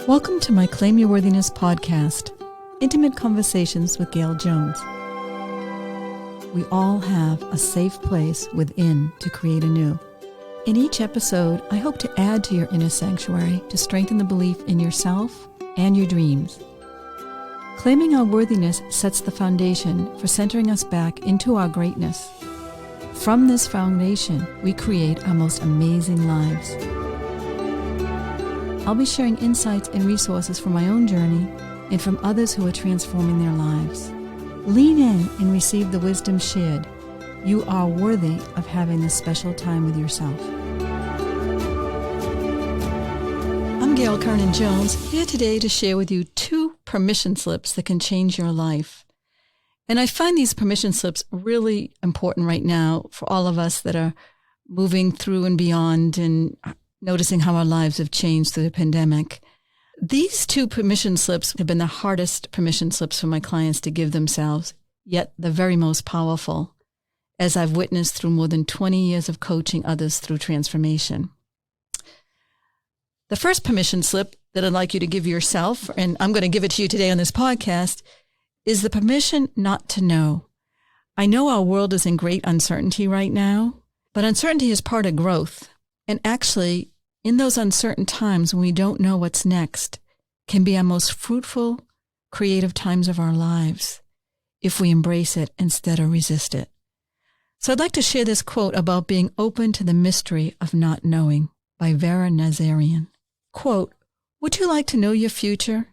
Welcome to my Claim Your Worthiness podcast, intimate conversations with Gail Jones. We all have a safe place within to create anew. In each episode, I hope to add to your inner sanctuary to strengthen the belief in yourself and your dreams. Claiming our worthiness sets the foundation for centering us back into our greatness. From this foundation, we create our most amazing lives. I'll be sharing insights and resources from my own journey and from others who are transforming their lives. Lean in and receive the wisdom shared. You are worthy of having this special time with yourself. I'm Gail Kauranen Jones, here today to share with you 2 permission slips that can change your life. And I find these permission slips really important right now for all of us that are moving through and beyond and noticing how our lives have changed through the pandemic. These 2 permission slips have been the hardest permission slips for my clients to give themselves, yet the very most powerful, as I've witnessed through more than 20 years of coaching others through transformation. The first permission slip that I'd like you to give yourself, and I'm going to give it to you today on this podcast, is the permission not to know. I know our world is in great uncertainty right now, but uncertainty is part of growth. And actually, in those uncertain times when we don't know what's next, can be our most fruitful, creative times of our lives if we embrace it instead of resist it. So I'd like to share this quote about being open to the mystery of not knowing by Vera Nazarian. Quote, "Would you like to know your future?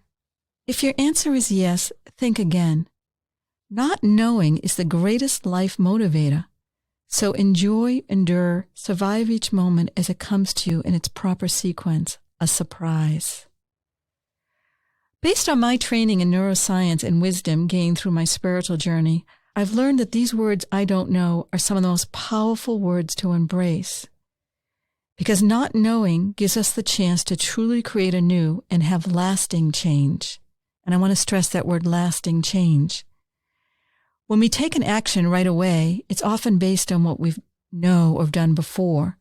If your answer is yes, think again. Not knowing is the greatest life motivator. So enjoy, endure, survive each moment as it comes to you in its proper sequence, a surprise." Based on my training in neuroscience and wisdom gained through my spiritual journey, I've learned that these words I don't know are some of the most powerful words to embrace. Because not knowing gives us the chance to truly create anew and have lasting change. And I want to stress that word, lasting change. When we take an action right away, it's often based on what we know or have done before.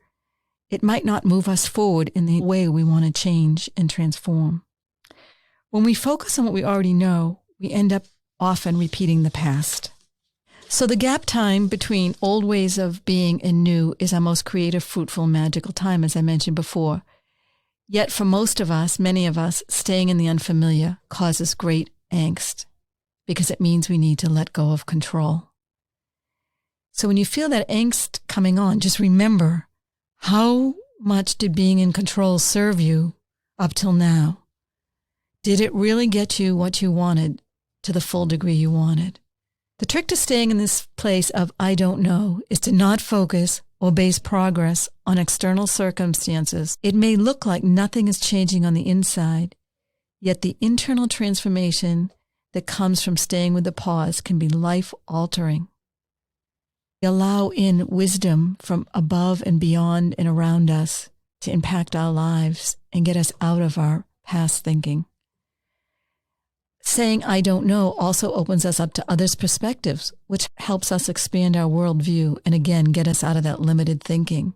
It might not move us forward in the way we want to change and transform. When we focus on what we already know, we end up often repeating the past. So the gap time between old ways of being and new is our most creative, fruitful, magical time, as I mentioned before. Yet for most of us, many of us, staying in the unfamiliar causes great angst, because it means we need to let go of control. So when you feel that angst coming on, just remember, how much did being in control serve you up till now? Did it really get you what you wanted to the full degree you wanted? The trick to staying in this place of I don't know is to not focus or base progress on external circumstances. It may look like nothing is changing on the inside, yet the internal transformation that comes from staying with the pause can be life-altering. Allow in wisdom from above and beyond and around us to impact our lives and get us out of our past thinking. Saying I don't know also opens us up to others' perspectives, which helps us expand our worldview and again get us out of that limited thinking.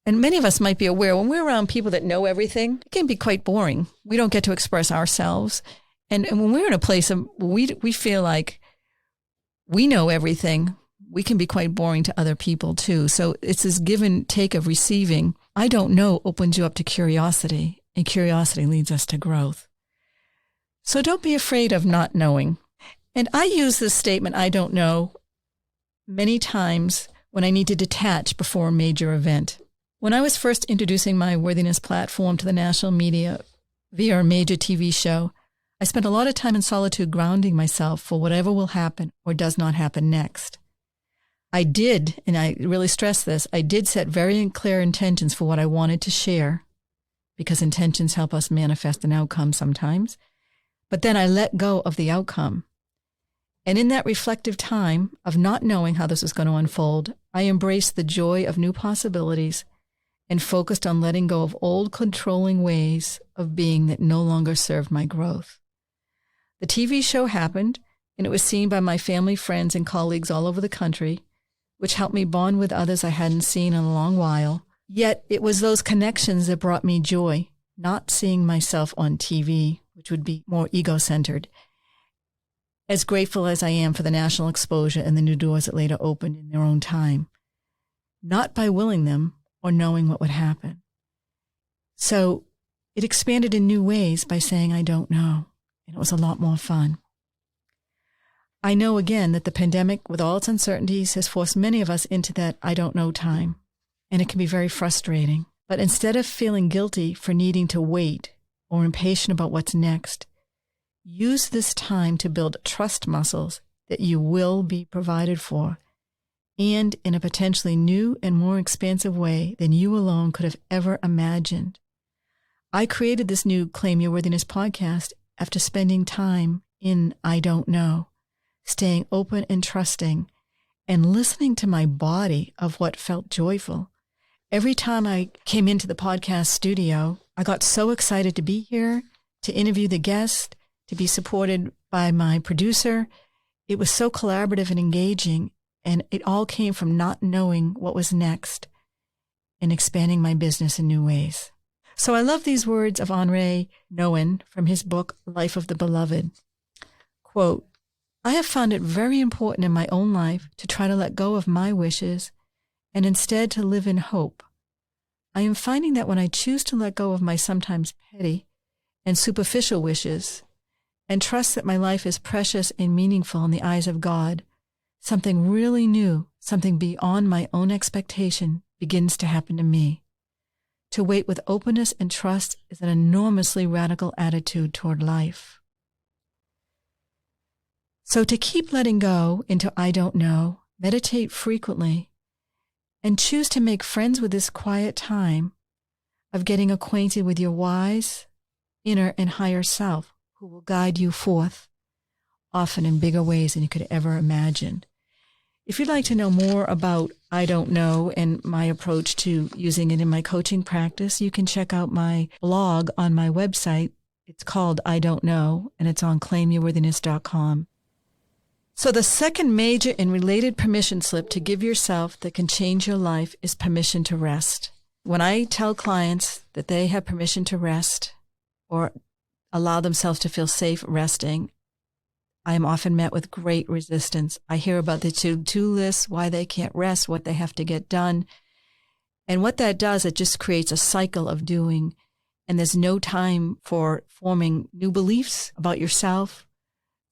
And many of us might be aware when we're around people that know everything, it can be quite boring. We don't get to express ourselves. And when we're in a place of we feel like we know everything, we can be quite boring to other people too. So it's this give and take of receiving. I don't know opens you up to curiosity, and curiosity leads us to growth. So don't be afraid of not knowing. And I use this statement, I don't know, many times when I need to detach before a major event. When I was first introducing my Worthiness platform to the national media via a major TV show, I spent a lot of time in solitude grounding myself for whatever will happen or does not happen next. I did, and I really stress this, I did set very clear intentions for what I wanted to share, because intentions help us manifest an outcome sometimes. But then I let go of the outcome. And in that reflective time of not knowing how this was going to unfold, I embraced the joy of new possibilities and focused on letting go of old controlling ways of being that no longer served my growth. The TV show happened, and it was seen by my family, friends, and colleagues all over the country, which helped me bond with others I hadn't seen in a long while. Yet it was those connections that brought me joy, not seeing myself on TV, which would be more ego-centered. As grateful as I am for the national exposure and the new doors that later opened in their own time, not by willing them or knowing what would happen. So it expanded in new ways by saying, I don't know. And it was a lot more fun. I know again that the pandemic, with all its uncertainties, has forced many of us into that I don't know time. And it can be very frustrating. But instead of feeling guilty for needing to wait or impatient about what's next, use this time to build trust muscles that you will be provided for, and in a potentially new and more expansive way than you alone could have ever imagined. I created this new Claim Your Worthiness podcast after spending time in I don't know, staying open and trusting, and listening to my body of what felt joyful. Every time I came into the podcast studio, I got so excited to be here, to interview the guest, to be supported by my producer. It was so collaborative and engaging, and it all came from not knowing what was next and expanding my business in new ways. So I love these words of Henri Nouwen from his book, Life of the Beloved. Quote, I have found it very important in my own life to try to let go of my wishes and instead to live in hope. I am finding that when I choose to let go of my sometimes petty and superficial wishes and trust that my life is precious and meaningful in the eyes of God, something really new, something beyond my own expectation begins to happen to me. To wait with openness and trust is an enormously radical attitude toward life. So to keep letting go into I don't know, meditate frequently, and choose to make friends with this quiet time of getting acquainted with your wise, inner, and higher self who will guide you forth, often in bigger ways than you could ever imagine. If you'd like to know more about I don't know and my approach to using it in my coaching practice, you can check out my blog on my website. It's called I Don't Know, and it's on claimyourworthiness.com. So the second major and related permission slip to give yourself that can change your life is permission to rest. When I tell clients that they have permission to rest or allow themselves to feel safe resting, I am often met with great resistance. I hear about the to-do lists, why they can't rest, what they have to get done. And what that does, it just creates a cycle of doing. And there's no time for forming new beliefs about yourself.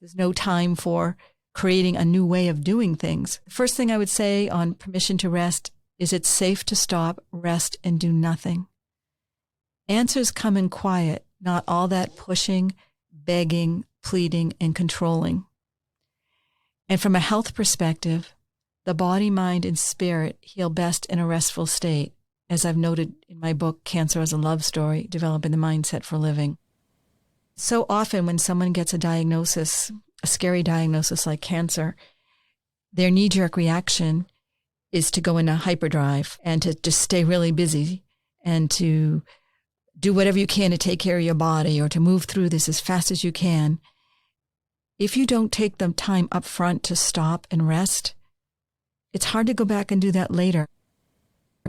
There's no time for creating a new way of doing things. The first thing I would say on permission to rest is it's safe to stop, rest, and do nothing. Answers come in quiet, not all that pushing, begging, pleading, and controlling. And from a health perspective, the body, mind, and spirit heal best in a restful state, as I've noted in my book, Cancer as a Love Story, Developing the Mindset for Living. So often when someone gets a diagnosis, a scary diagnosis like cancer, their knee-jerk reaction is to go into hyperdrive and to just stay really busy and to do whatever you can to take care of your body or to move through this as fast as you can. If you don't take the time up front to stop and rest, it's hard to go back and do that later.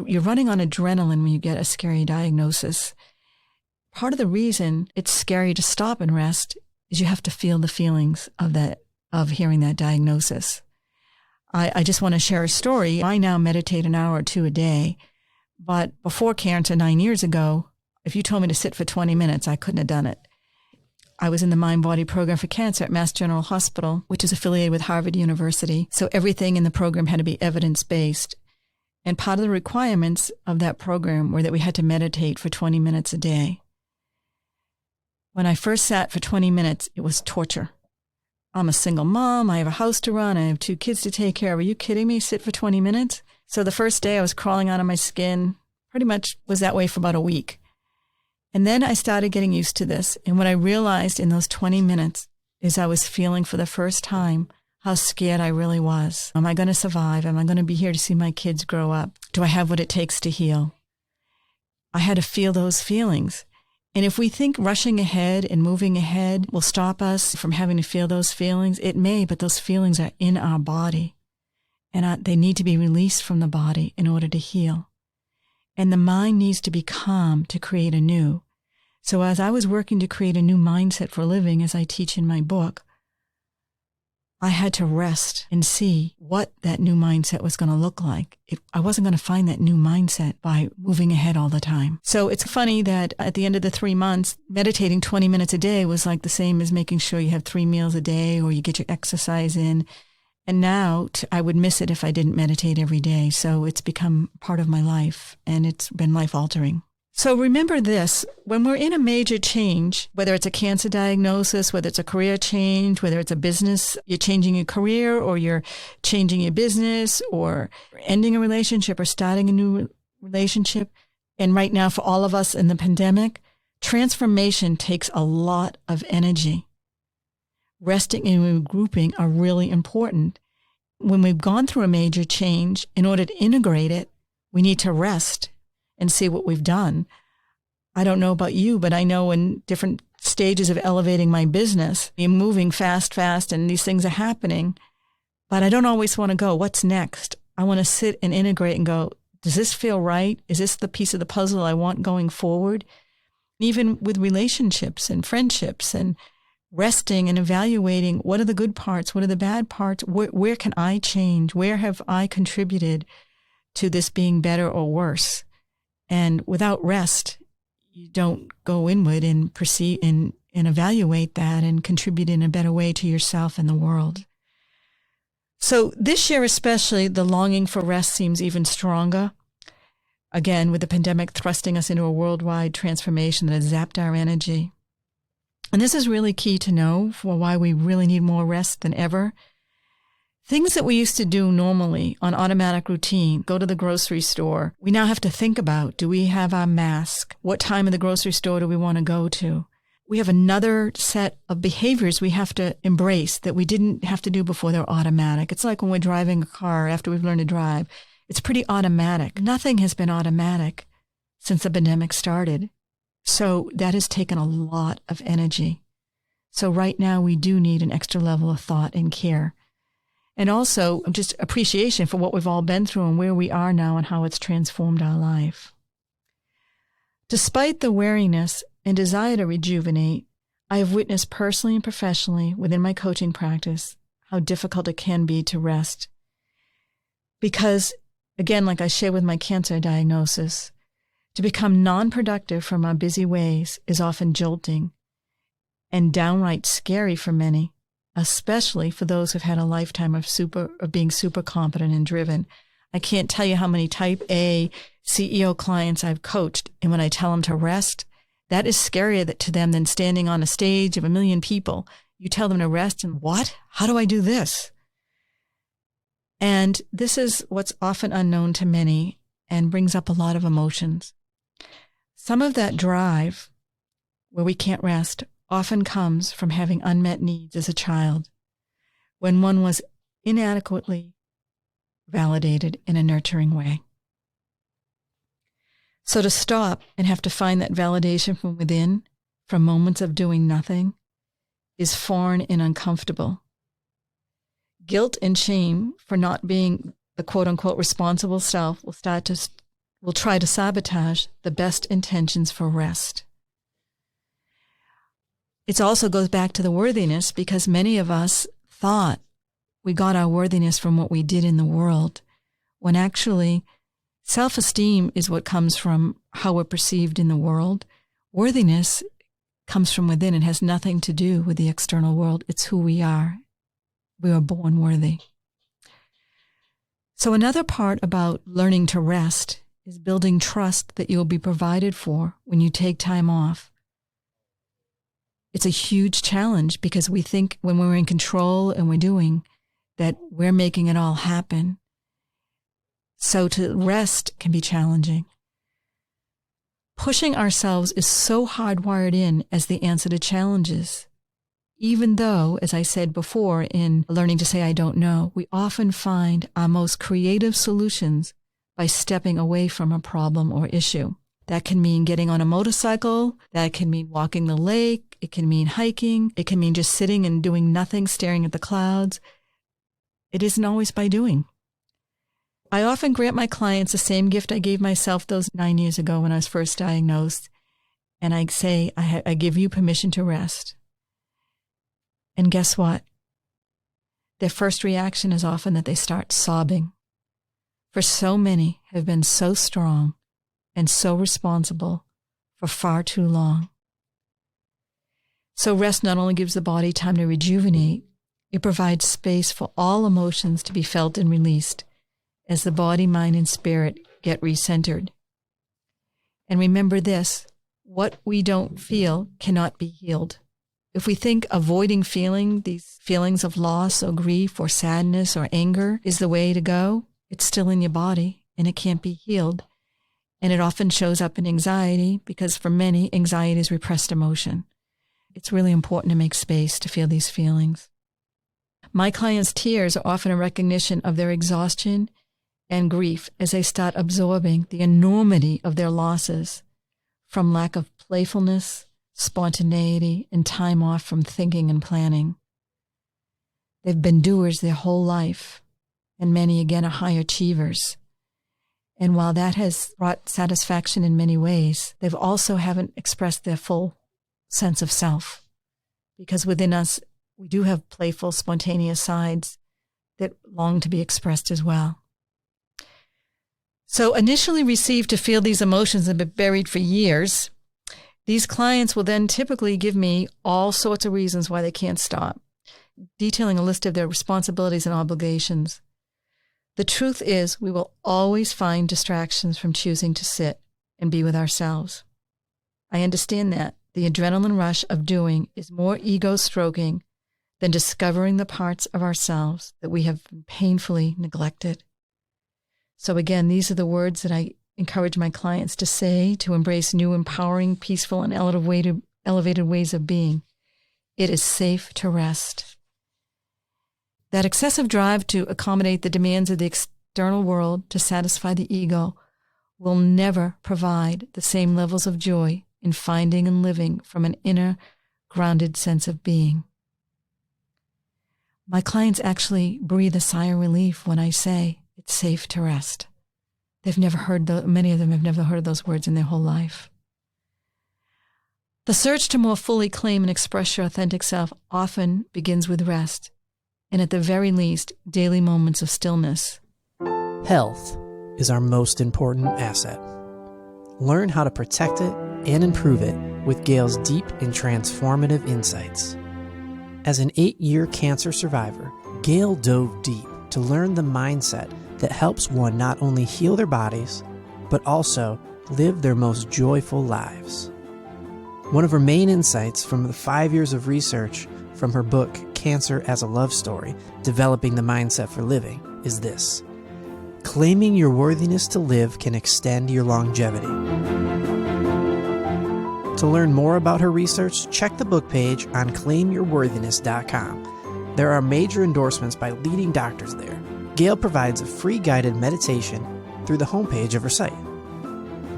You're running on adrenaline when you get a scary diagnosis. Part of the reason it's scary to stop and rest is you have to feel the feelings of hearing that diagnosis. I just want to share a story. I now meditate an hour or two a day, but before cancer 9 years ago, if you told me to sit for 20 minutes, I couldn't have done it. I was in the Mind-Body program for cancer at Mass General Hospital, which is affiliated with Harvard University. So everything in the program had to be evidence-based. And part of the requirements of that program were that we had to meditate for 20 minutes a day. When I first sat for 20 minutes, it was torture. I'm a single mom. I have a house to run. I have 2 kids to take care of. Are you kidding me? Sit for 20 minutes? So the first day I was crawling out of my skin, pretty much was that way for about a week. And then I started getting used to this. And what I realized in those 20 minutes is I was feeling for the first time how scared I really was. Am I going to survive? Am I going to be here to see my kids grow up? Do I have what it takes to heal? I had to feel those feelings. And if we think rushing ahead and moving ahead will stop us from having to feel those feelings, it may, but those feelings are in our body. And they need to be released from the body in order to heal. And the mind needs to be calm to create anew. So as I was working to create a new mindset for living, as I teach in my book, I had to rest and see what that new mindset was going to look like. I wasn't going to find that new mindset by moving ahead all the time. So it's funny that at the end of the 3 months, meditating 20 minutes a day was like the same as making sure you have 3 meals a day or you get your exercise in. And now I would miss it if I didn't meditate every day. So it's become part of my life, and it's been life-altering. So remember this, when we're in a major change, whether it's a cancer diagnosis, whether it's a career change, whether it's a business, you're changing your career or you're changing your business or ending a relationship or starting a new relationship. And right now for all of us in the pandemic, transformation takes a lot of energy. Resting and regrouping are really important. When we've gone through a major change, in order to integrate it, we need to rest and see what we've done. I don't know about you, but I know in different stages of elevating my business, I'm moving fast, and these things are happening, but I don't always want to go, what's next? I want to sit and integrate and go, does this feel right? Is this the piece of the puzzle I want going forward? Even with relationships and friendships, and resting and evaluating, what are the good parts? What are the bad parts? Where can I change? Where have I contributed to this being better or worse? And without rest, you don't go inward and perceive and evaluate that and contribute in a better way to yourself and the world. So this year especially, the longing for rest seems even stronger. Again, with the pandemic thrusting us into a worldwide transformation that has zapped our energy. And this is really key to know for why we really need more rest than ever. Things that we used to do normally on automatic routine, go to the grocery store, we now have to think about, do we have our mask? What time of the grocery store do we want to go to? We have another set of behaviors we have to embrace that we didn't have to do before they're automatic. It's like when we're driving a car after we've learned to drive. It's pretty automatic. Nothing has been automatic since the pandemic started. So that has taken a lot of energy. So right now we do need an extra level of thought and care. And also just appreciation for what we've all been through and where we are now and how it's transformed our life. Despite the weariness and desire to rejuvenate, I have witnessed personally and professionally within my coaching practice how difficult it can be to rest. Because, again, like I shared with my cancer diagnosis, to become non-productive from our busy ways is often jolting and downright scary for many, especially for those who've had a lifetime of being super competent and driven. I can't tell you how many type A CEO clients I've coached, and when I tell them to rest, that is scarier to them than standing on a stage of 1 million people. You tell them to rest, and what? How do I do this? And this is what's often unknown to many and brings up a lot of emotions. Some of that drive, where we can't rest, often comes from having unmet needs as a child, when one was inadequately validated in a nurturing way. So to stop and have to find that validation from within, from moments of doing nothing, is foreign and uncomfortable. Guilt and shame for not being the quote-unquote responsible self will try to sabotage the best intentions for rest. It also goes back to the worthiness, because many of us thought we got our worthiness from what we did in the world, when actually self-esteem is what comes from how we're perceived in the world. Worthiness comes from within and has nothing to do with the external world. It's who we are. We are born worthy. So another part about learning to rest is building trust that you'll be provided for when you take time off. It's a huge challenge because we think when we're in control and we're doing that we're making it all happen. So to rest can be challenging. Pushing ourselves is so hardwired in as the answer to challenges. Even though, as I said before, in learning to say I don't know, we often find our most creative solutions by stepping away from a problem or issue. That can mean getting on a motorcycle. That can mean walking the lake. It can mean hiking. It can mean just sitting and doing nothing, staring at the clouds. It isn't always by doing. I often grant my clients the same gift I gave myself those 9 years ago when I was first diagnosed, and I say, I give you permission to rest. And guess what? Their first reaction is often that they start sobbing. For so many have been so strong and so responsible for far too long. So rest not only gives the body time to rejuvenate, it provides space for all emotions to be felt and released as the body, mind, and spirit get recentered. And remember this, what we don't feel cannot be healed. If we think avoiding feeling these feelings of loss or grief or sadness or anger is the way to go, it's still in your body and it can't be healed. And it often shows up in anxiety because for many, anxiety is repressed emotion. It's really important to make space to feel these feelings. My clients' tears are often a recognition of their exhaustion and grief as they start absorbing the enormity of their losses from lack of playfulness, spontaneity, and time off from thinking and planning. They've been doers their whole life, and many again are high achievers. And while that has brought satisfaction in many ways, they've also haven't expressed their full sense of self. Because within us, we do have playful, spontaneous sides that long to be expressed as well. So initially received to feel these emotions and been buried for years, these clients will then typically give me all sorts of reasons why they can't stop, detailing a list of their responsibilities and obligations. The truth is, we will always find distractions from choosing to sit and be with ourselves. I understand that. The adrenaline rush of doing is more ego-stroking than discovering the parts of ourselves that we have painfully neglected. So again, these are the words that I encourage my clients to say to embrace new, empowering, peaceful, and elevated ways of being. It is safe to rest. That excessive drive to accommodate the demands of the external world to satisfy the ego will never provide the same levels of joy in finding and living from an inner, grounded sense of being. My clients actually breathe a sigh of relief when I say it's safe to rest. They've never heard, many of them have never heard those words in their whole life. The search to more fully claim and express your authentic self often begins with rest, and at the very least, daily moments of stillness. Health is our most important asset. Learn how to protect it and improve it with Gail's deep and transformative insights. As an 8-year cancer survivor, Gail dove deep to learn the mindset that helps one not only heal their bodies, but also live their most joyful lives. One of her main insights from the 5 years of research from her book, Cancer as a Love Story, Developing the Mindset for Living, is this: claiming your worthiness to live can extend your longevity. To learn more about her research, check the book page on claimyourworthiness.com. There are major endorsements by leading doctors there. Gail provides a free guided meditation through the homepage of her site.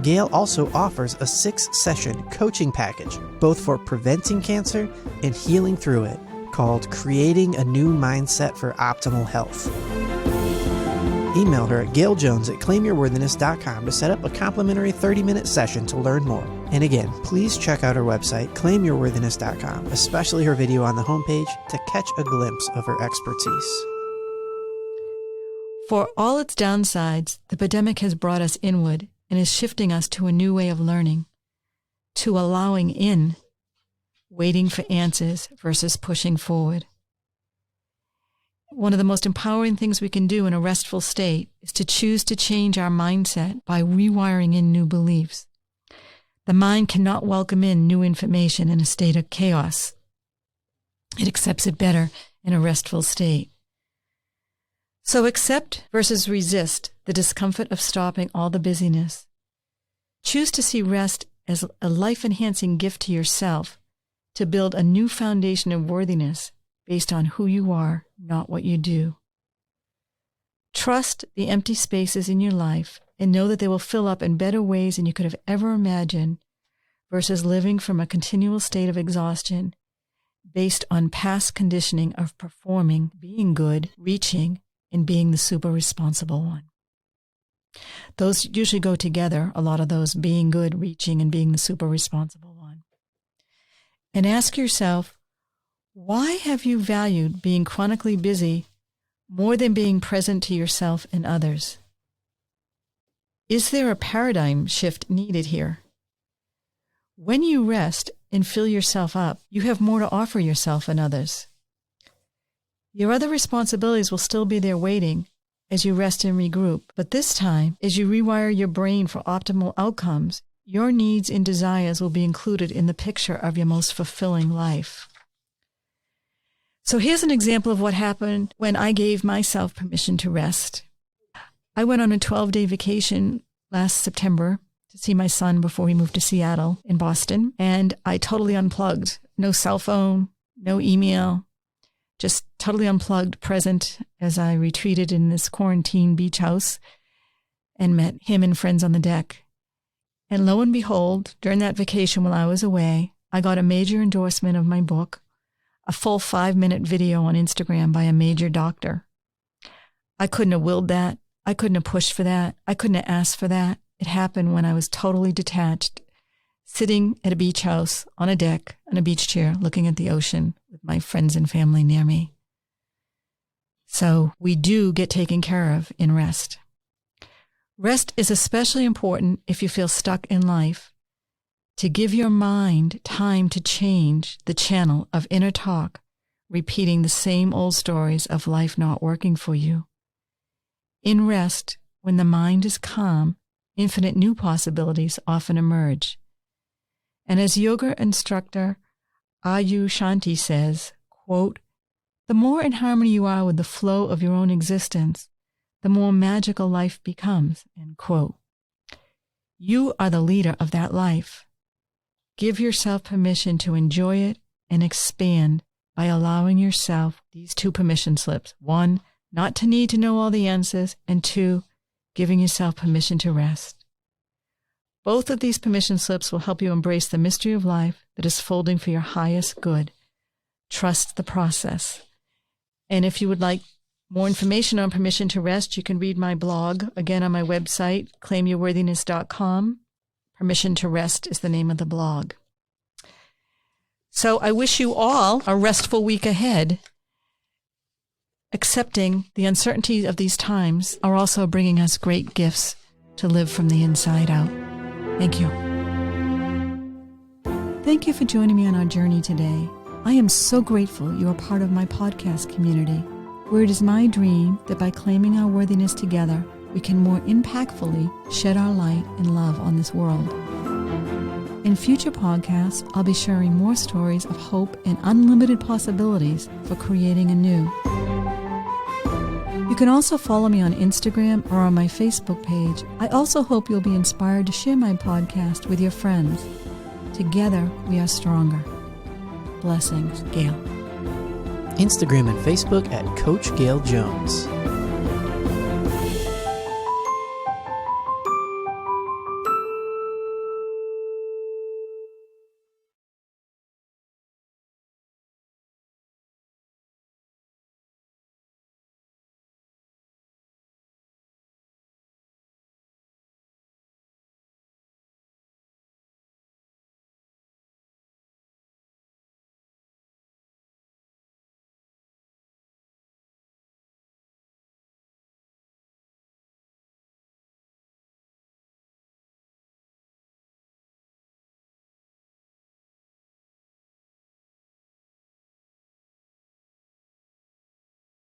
Gail also offers a 6-session coaching package, both for preventing cancer and healing through it, called Creating a New Mindset for Optimal Health. Email her at gailjones@claimyourworthiness.com to set up a complimentary 30-minute session to learn more. And again, please check out her website, claimyourworthiness.com, especially her video on the homepage, to catch a glimpse of her expertise. For all its downsides, the pandemic has brought us inward and is shifting us to a new way of learning, to allowing in, waiting for answers versus pushing forward. One of the most empowering things we can do in a restful state is to choose to change our mindset by rewiring in new beliefs. The mind cannot welcome in new information in a state of chaos. It accepts it better in a restful state. So accept versus resist the discomfort of stopping all the busyness. Choose to see rest as a life-enhancing gift to yourself to build a new foundation of worthiness based on who you are, not what you do. Trust the empty spaces in your life and know that they will fill up in better ways than you could have ever imagined versus living from a continual state of exhaustion based on past conditioning of performing, being good, reaching, and being the super responsible one. Those usually go together, a lot of those, being good, reaching, and being the super responsible one. and ask yourself, why have you valued being chronically busy more than being present to yourself and others? Is there a paradigm shift needed here? When you rest and fill yourself up, you have more to offer yourself and others. Your other responsibilities will still be there waiting as you rest and regroup, but this time, as you rewire your brain for optimal outcomes, your needs and desires will be included in the picture of your most fulfilling life. So here's an example of what happened when I gave myself permission to rest. I went on a 12-day vacation last September to see my son before we moved to Seattle in Boston, and I totally unplugged. No cell phone, no email, just totally unplugged, present as I retreated in this quarantine beach house and met him and friends on the deck. And lo and behold, during that vacation while I was away, I got a major endorsement of my book, a full 5-minute video on Instagram by a major doctor. I couldn't have willed that. I couldn't have pushed for that. I couldn't have asked for that. It happened when I was totally detached, sitting at a beach house on a deck, on a beach chair, looking at the ocean with my friends and family near me. So we do get taken care of in rest. Rest is especially important if you feel stuck in life, to give your mind time to change the channel of inner talk, repeating the same old stories of life not working for you. In rest, when the mind is calm, infinite new possibilities often emerge. And as yoga instructor Ayu Shanti says, quote, "The more in harmony you are with the flow of your own existence, the more magical life becomes," end quote. You are the leader of that life. Give yourself permission to enjoy it and expand by allowing yourself these 2 permission slips. 1, not to need to know all the answers, and 2, giving yourself permission to rest. Both of these permission slips will help you embrace the mystery of life that is folding for your highest good. Trust the process. And if you would like more information on permission to rest, you can read my blog, again on my website, claimyourworthiness.com. Permission to Rest is the name of the blog. So I wish you all a restful week ahead. Accepting the uncertainty of these times are also bringing us great gifts to live from the inside out. Thank you. Thank you for joining me on our journey today. I am so grateful you are part of my podcast community, where it is my dream that by claiming our worthiness together, we can more impactfully shed our light and love on this world. In future podcasts, I'll be sharing more stories of hope and unlimited possibilities for creating anew. You can also follow me on Instagram or on my Facebook page. I also hope you'll be inspired to share my podcast with your friends. Together, we are stronger. Blessings, Gail. Instagram and Facebook at Coach Gail Jones.